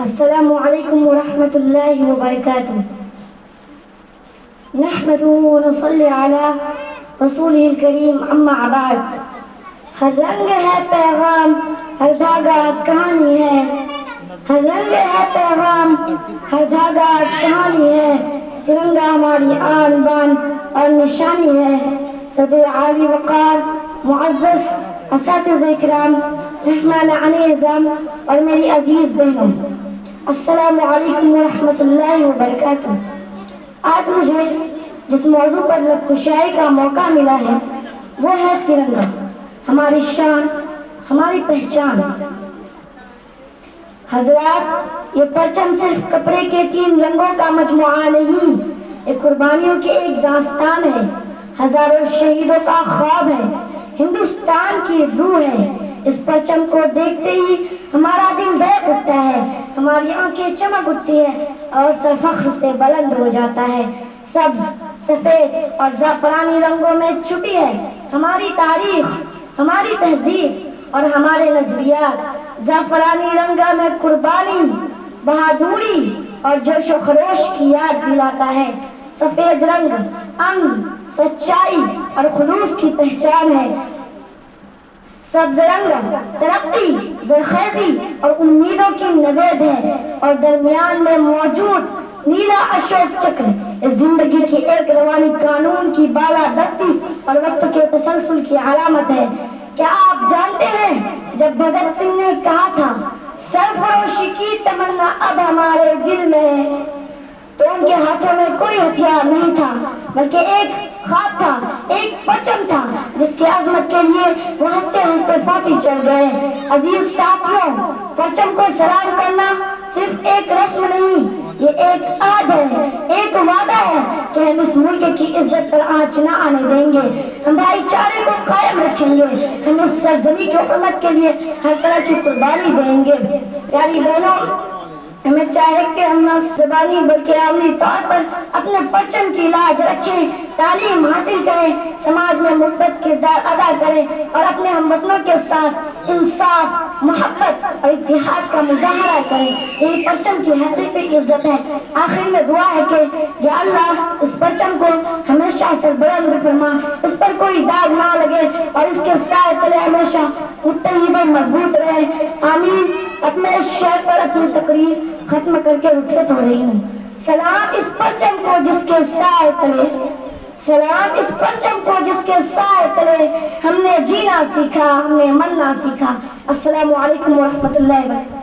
السلام علیکم ورحمۃ اللہ وبرکاتہ. نحمده ونصلي على رسوله الکریم اما بعد. ہر رنگ ہے پیغام، ہر دھاگا کہانی ہے. ہر رنگ ہے پیغام، ہر دھاگا کہانی ہے. ترنگا ہماری آن بان اور نشانی ہے. صدر عالی وقار، معزز اساتذہ کرام، مہمان اعظم اور میری عزیز بہنوں، السلام علیکم ورحمۃ اللہ وبرکاتہ. آج مجھے جس موضوع پر لب کشائی کا موقع ملا ہے وہ ہے ترنگا، ہماری شان، ہماری پہچان. حضرات، یہ پرچم صرف کپڑے کے 3 رنگوں کا مجموعہ نہیں، یہ قربانیوں کی ایک داستان ہے، ہزاروں شہیدوں کا خواب ہے، ہندوستان کی روح ہے. اس پرچم کو دیکھتے ہی ہمارا دل دھڑک اٹھتا ہے، ہماری آنکھیں چمک اٹھتی ہے اور سر فخر سے بلند ہو جاتا ہے. سبز، سفید اور زعفرانی رنگوں میں چھپی ہے ہماری تاریخ، ہماری تہذیب اور ہمارے نظریات. زعفرانی رنگ میں قربانی، بہادری اور جوش و خروش کی یاد دلاتا ہے. سفید رنگ امن، سچائی اور خلوص کی پہچان ہے. سبز رنگ ترقی، زرخیزی اور امیدوں کی نوید ہے. اور درمیان میں موجود نیلا اشوک چکر اس زندگی کی ایک روانی قانون کی بالادستی اور وقت کے تسلسل کی علامت ہے. کیا آپ جانتے ہیں جب بھگت سنگھ نے کہا تھا سرفروشی کی تمنا اب ہمارے دل میں ہے، تو ان کے ہاتھوں میں کوئی ہتھیار نہیں تھا بلکہ ایک خواب تھا، ایک پرچم تھا جس کی عظمت کے لیے وہ ہنستے ہنستے پھانسی چڑھ گئے. عزیز ساتھیوں، پرچم کو سلام کرنا صرف ایک رسم نہیں، یہ ایک عہد ہے، ایک وعدہ ہے کہ ہم اس ملک کی عزت پر آنچ نہ آنے دیں گے، ہم بھائی چارے کو قائم رکھیں گے، ہم اس سرزمین کی حرمت کے لیے ہر طرح کی قربانی دیں گے. پیاری بہنوں، ہمیں چاہے کہ ہم نہ زبانی بلکہ عملی طور پر اپنے پرچم کی لاج رکھیں، تعلیم حاصل کریں، سماج میں مثبت کردار ادا کریں اور اپنے ہم وطنوں کے ساتھ انصاف، محبت اور اتحاد کا مظاہرہ کریں. یہی پرچم کی حقیقی عزت ہے. آخر میں دعا ہے کہ یا اللہ اس پرچم کو ہمیشہ سربلند فرما، اس پر کوئی داغ نہ لگے اور اس کے سائے تلے ہمیشہ متحد و مضبوط رہے. آمین. اپنے اس شعر پر اپنی تقریر ختم کر کے رخصت ہو رہی ہوں. سلام اس پرچم کو جس کے سائے تلے، سلام اس پرچم کو جس کے سائے تلے ہم نے جینا سیکھا، ہم نے مرنا سیکھا. السلام علیکم ورحمۃ اللہ وبرکاتہ.